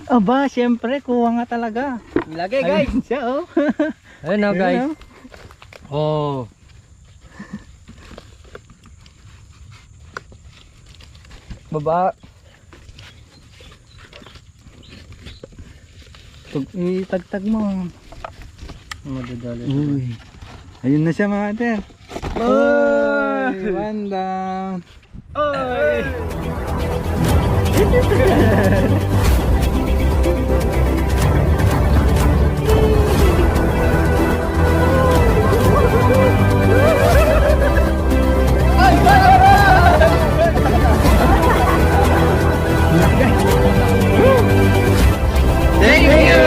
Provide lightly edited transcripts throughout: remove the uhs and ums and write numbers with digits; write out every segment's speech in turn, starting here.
Aba, syempre, kuha nga talaga. Ilagay guys. Ayun siya, oh. Ayun na guys. Ayun, Oh. Baba. Itagtag mo. Madadali. Uy. Ayun na siya mga ate. Oy! One down. Oy! Thank you!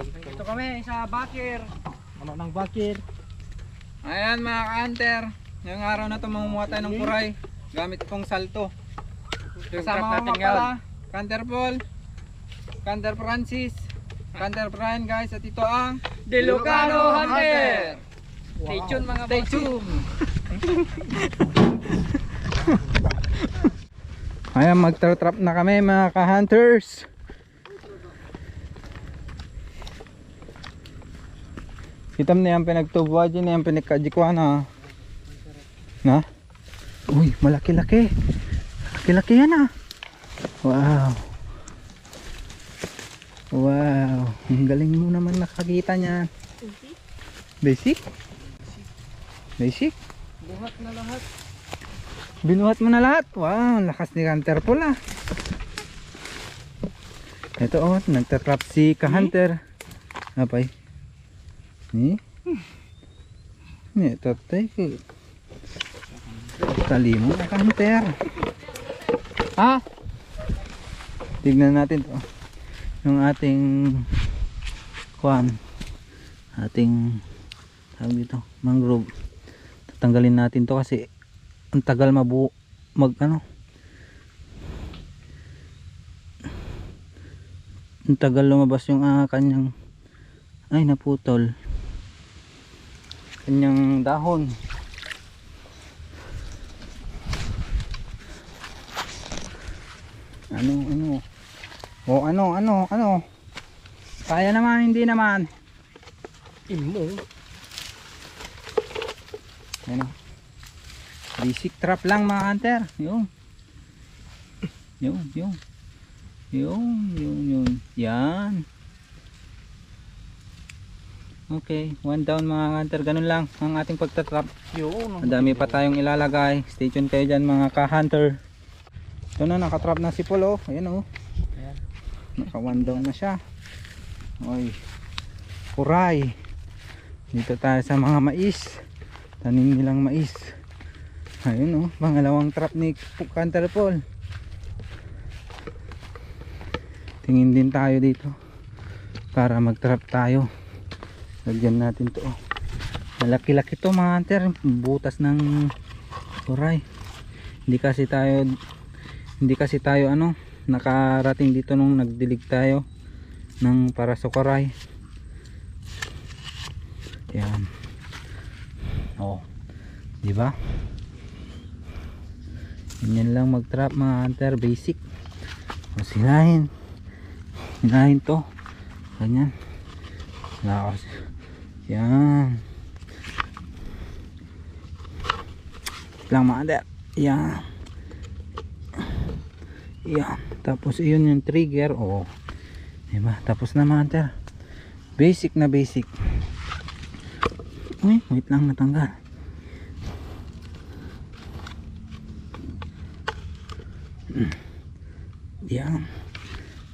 Ito kami sa Bakir. Ano ng bakir? Ayan mga ka-hunter, ngayong araw na ito mamumuha tayo ng kuray gamit pong salto. Kasama ko mga pala, Hunter Paul, Hunter Francis, Hunter Brian guys, at ito ang Ilocano Hunter. Stay tuned mga Stay boss. tuned! Ayan, magtra-trap na kami mga ka-hunters. Hitam na yan pinagtubuha dyan na yan pinagkadikwa na. Na? Uy, malaki-laki. Malaki-laki yan ah. Wow. Wow. Ang galing mo naman nakakita niyan. Basic? Basic? Buhat na lahat. Binuhat mo na lahat. Wow, ang lakas ni Hunter pula. Ito oh, nagtatrap si ka-hunter. Apay. Ni? Ni, tatay ko. Tali mo na ka-hunter. Ha? Tignan natin to. Yung ating kuan. Ating tawag dito, mangrove. Tatanggalin natin to kasi ang tagal ang tagal lumabas yung kanyang ay naputol kanyang dahon. Ano kaya naman hindi naman Imo. ano basic trap lang mga hunter. Yun yan. Okay, one down mga hunter. Ganun lang ang ating pagtatrap. Madami pa tayong ilalagay. Stay tuned kayo dyan mga ka-hunter. Ito na, nakatrap na si Paul oh. Ayan oh. Naka one down na siya. Oy, kuray. Dito tayo sa mga mais. Tanim nilang mais. Ayun oh, pangalawang trap ni Hunter Paul. Tingin din tayo dito para mag-trap tayo. Lagyan natin to. Malaki-laki to mga hunter. Butas ng kuray. Hindi kasi tayo nakarating dito nung nagdilig tayo ng para sa kuray. Yan. Oh. Di ba? Ganyan lang mag-trap mga hunter, basic. O sinahin to. Ganyan. Lakas. Yan. Lang mga hunter. Yan. Yan. Tapos iyon yung trigger. Oh. Diba? Tapos na mga hunter. Basic na basic. Uy, wait lang, natanggal. Yan.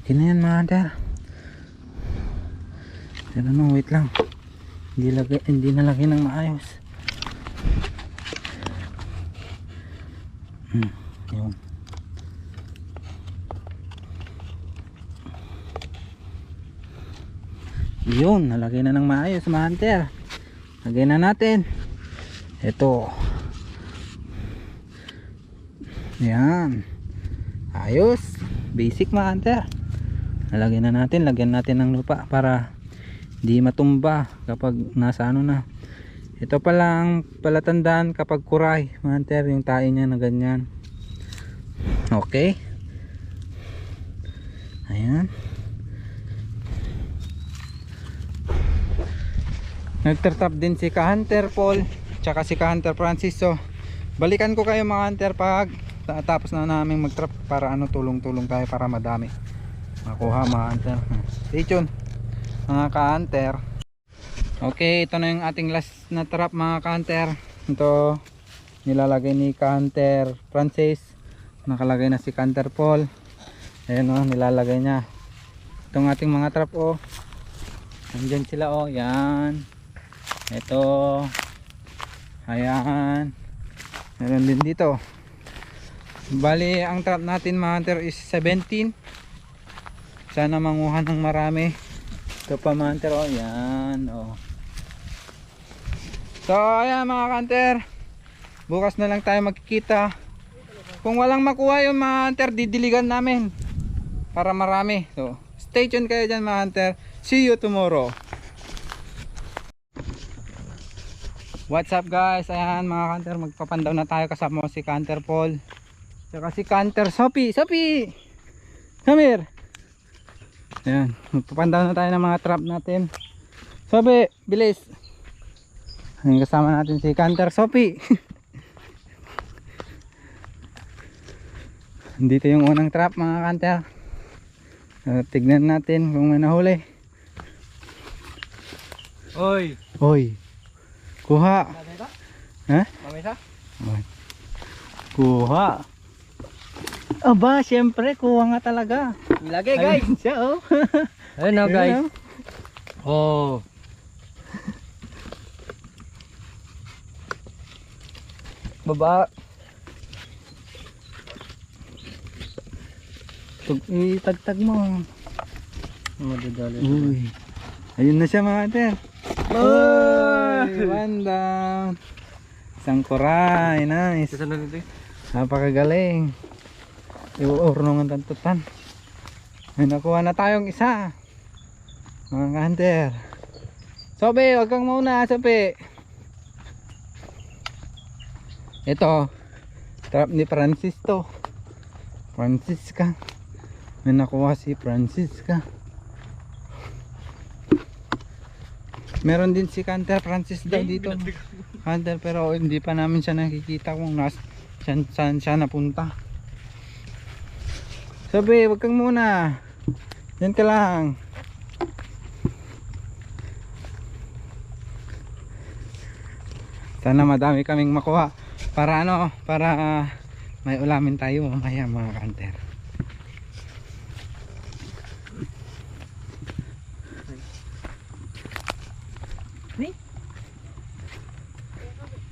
Hindi na yan mga hunter. Pero no, wait lang. Hindi nalagay ng maayos. Yun. Yun, nalagay na ng maayos mga hunter. Lagay na natin. Ito. Yan. Ayos. Basic mga hunter. Nalagay na natin. Lagyan natin ng lupa para di matumba kapag nasa ano na. Ito palang palatandaan kapag kuray mga hunter, yung tae niya na ganyan. Okay. Ayan. Nagtertap din si ka-hunter Paul tsaka si ka-hunter Francis. So balikan ko kayo mga hunter pag tapos na namin mag-trap para ano, tulong-tulong tayo para madami makuha mga hunter. Stay tuned mga ka-hunter. Okay, ito na yung ating last na trap mga ka-hunter. Ito nilalagay ni ka-hunter Francis. Nakalagay na si ka-hunter Paul. Ayan o, nilalagay niya itong ating mga trap o. Andyan sila o, yan. Ito. Ayan. Meron din dito. Bali ang trap natin mga hunter is 17. Sana manguha ng marami. Ito pa mga hunter o, yan o. So ayan mga hunter, bukas na lang tayo magkikita. Kung walang makuha yung mga hunter, didiligan namin para marami. So stay tuned kayo dyan mga hunter. See you tomorrow. What's up guys? Ayan mga hunter, magpapandaw na tayo kasama si Hunter Paul tsaka si Hunter Sophie. Sophie! Come here! Ayan, magpapandaw na tayo ng mga trap natin. Sophie, bilis! Ayan, kasama natin si Hunter Sophie. Dito yung unang trap mga hunter. Tignan natin kung may nahuli. Oy! Oy! Kuha! Ha? Mamisa? Kuha! Aba, syempre kuha nga talaga. Ilagay guys! Ayun siya oh. Ayun na guys. Ayun, Oh. Baba. Itagtag mo. Madadali. Uy. Ayun na siya mga hunter. Oy! One down. Isang kuray. Nice. Isa na dito. Napakagaling. Iuurnong ang tantutan. May nakuha na tayong isa. Mga hunter. Sobe, wag kang mauna, Sobe. Ito. Trap ni Francis to. Francisca. May nakuha si Francisca. Meron din si Hunter Francis daw dito. Hunter, pero hindi pa namin siya nakikita kung saan siya napunta. Sabi, wag kang muna. Yan ka lang. Sana madami kaming makuha para ano, para may ulamin tayo mamaya mga hunter.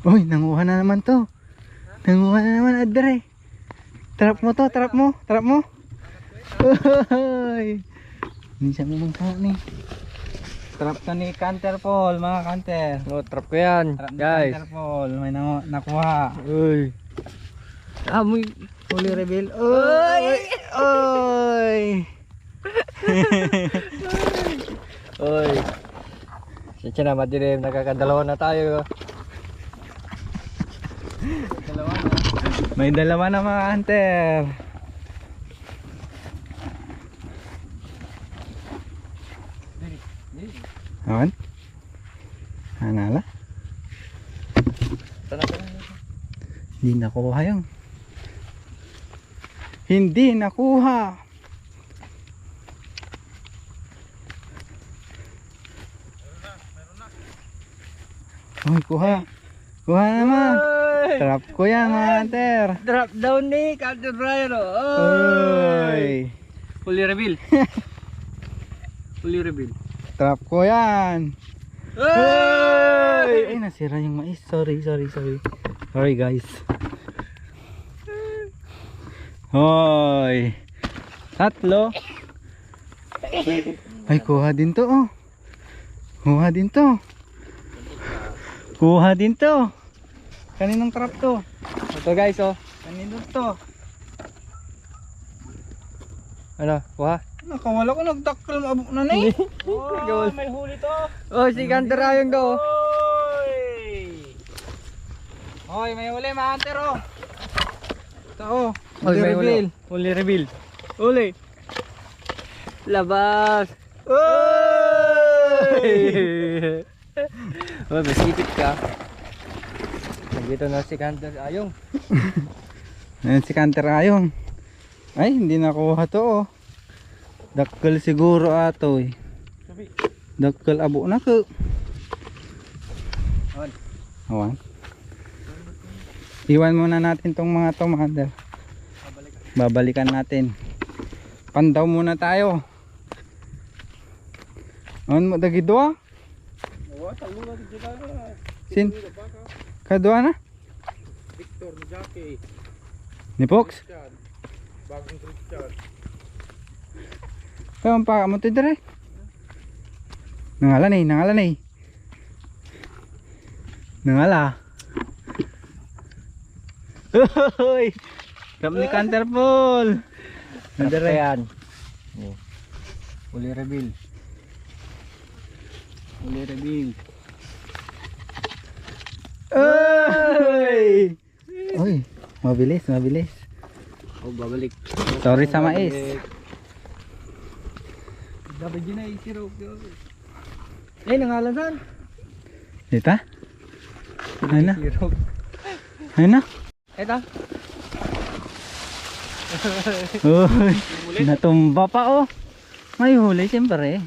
Uy, nanguha na naman to. Nanguha na naman adre. Trap mo to, trap mo, trap mo. Uy. Hindi siya mamangka ni. Trap ka ni Hunter Paul, mga hunter. No, trap ko yan. Trap ni Guys. Hunter Paul, may nakuha. Uy. Amoy. Huli reveal. Uy! Uy! Uy. Siya na madilim. Nakakadalawa na tayo. May dalawa na mga hunter. Awan? Hanala? Hindi nakuha yung. Hindi nakuha. Uy, kuha. Kuha naman. Trap ko yan mga hunter. Drop down ni Captain Brian. Oy. Fully reveal. Fully reveal. Trap ko yan. Oy. Ay, nasira yung mais. Sorry. Sorry guys. Hoy. Tatlo. Ay, kuha din to oh. Kuha din to. Kaninong trap to? Ito guys oh. Kaninong to? Ano? Wah. Nakawala ko, nagdakkel maabok na na eh. Oh, may huli to. Oh, si Hunter Ayong to. Hoy, may huli mga hunter oh. Ito oh. Hoy, may reveal. huli. Huli reveal. Huli. Labas. Oy! Oh, masipit ka. Nandito na si Hunter Ayong. Ayan si Hunter Ayong. Ay, hindi nakuha to oh. Dakkel siguro ato eh. Dakkel abo na ko. Awan. Iwan muna natin tong mga to mga hunter. Babalikan natin. Pandaw muna tayo. Awan mo dagi doa? Sin? Kadua na? Victor Jackie. Ni Fox? Bagong Christian. Kaya pa mo to dire. Nangalan eh. Nangala. Hoy! Trap ni Canterpol. Nandere yan. Huli reveal. Huli reveal. Oy! Oy, mabilis. Oh, babalik. Sorry sa mais. Dapat yun ay sirop. Eh, nangalasan. Dita? Ayun na. Sirop. Ayun na. Eto. Uy, natumba pa oh. May huli siyempre.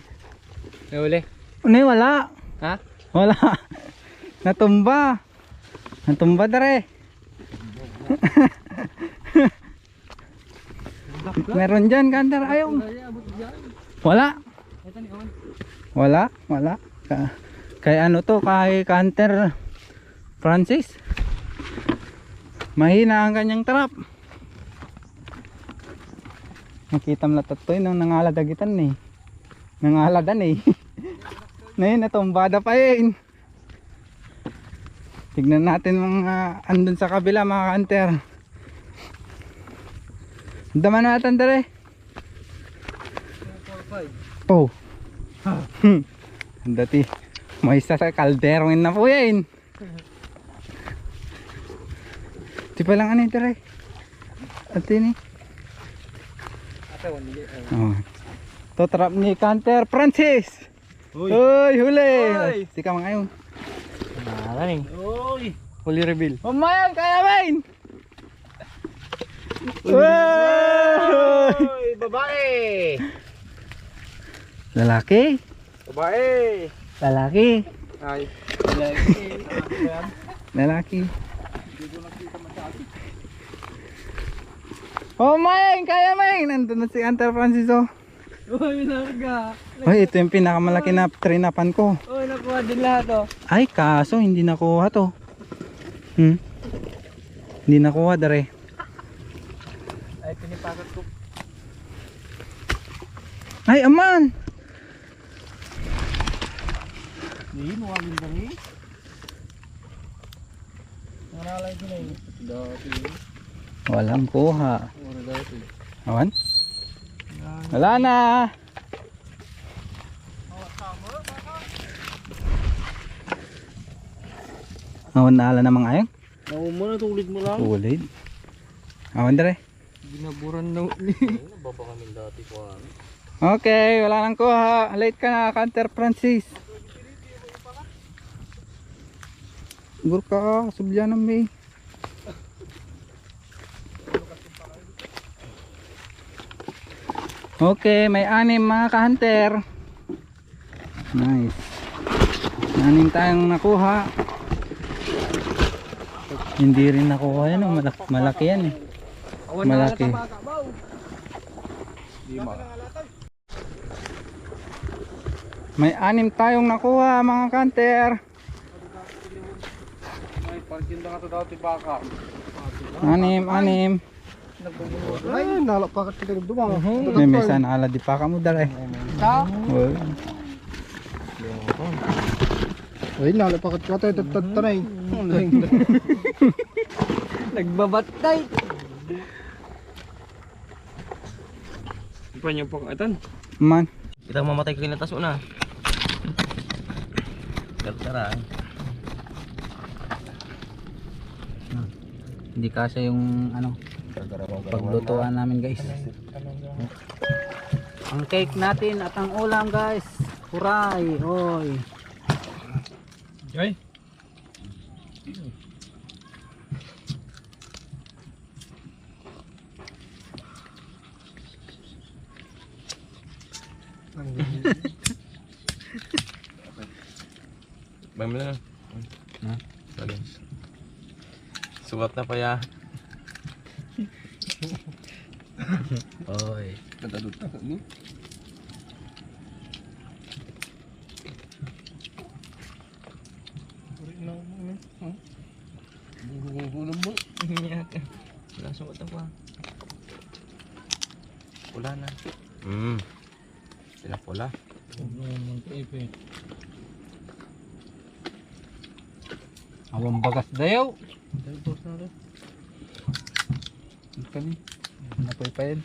May huli. Unay wala. Ha? Wala. Natumba. Natumba dere. Meron dyan Hunter Ayong. Wala. Wala. Kay ano to, kay Hunter Francis. Mahina ang kanyang trap. Nakita mo na tatoy nang nangaladagitan eh. Nangaladan eh. Ngayon natumbada pa yun. Tignan natin mga andun sa kabila mga hunter. Daman natin dere. Oh. Dati may isa sa kalderong na po yan. Di pa lang ano ito rin. At ini. Oh. To trap ni Hunter Francis. Uy, huli. Sika mga ngayon. Nakaling. Huli reveal. Pamayan, kaya main. Uy, Babae. lalaki. Babae. Lalaki. Ay. Lalaki. Oh main, kaya main. Nandun na si Hunter Francis oh. Uy, narga. Hoy, ito yung pinakamalaki na trinapan ko. Uy, nakuha din lahat oh. Ay, kaso hindi nakuha to. Hindi nakuha dere. Ay, pinipakat ko. Ay, aman. Hindi, mukha din kami. Nangalay din eh. Dati. Walang kuha. Mura dati. Awan? Wala na. Awan na ala namang ayong? Nauma na, tulid mo lang. Ulid. Awan dere. Ginaburan na uli. Nababa kami dati ko ano. Okay, wala nang kuha. Late ka na, Hunter Francis. Siguro ka, subyan ng may. Okay, may 6 mga ka-hunter. Nice. 6 tayong nakuha. Hindi rin nakuha yan, oh. Malaki yan eh. Malaki. May 6 tayong nakuha mga kanter. Ay, parkinda ka to daw tibaka. 6. Ay, nalapakat kita dumang. May sana ala di pa ka mo dala eh. Uy. Uy, nalapakat ka tayo tatanay. Nagbabatay. Apa niyo po atan? Man. Kita mamatay ka kinatas una. Tara. Hindi kasi yung ano paglutuan namin guys. Ang cake natin at ang ulam guys. Kuray. Oy. Ay. Bang na. Ha? Sorry. Suwat na pa ya. Oy. Wala suwat na pa. Pula na. Sila pula. Awang bagas dayaw. Kami. Napoy pa yan.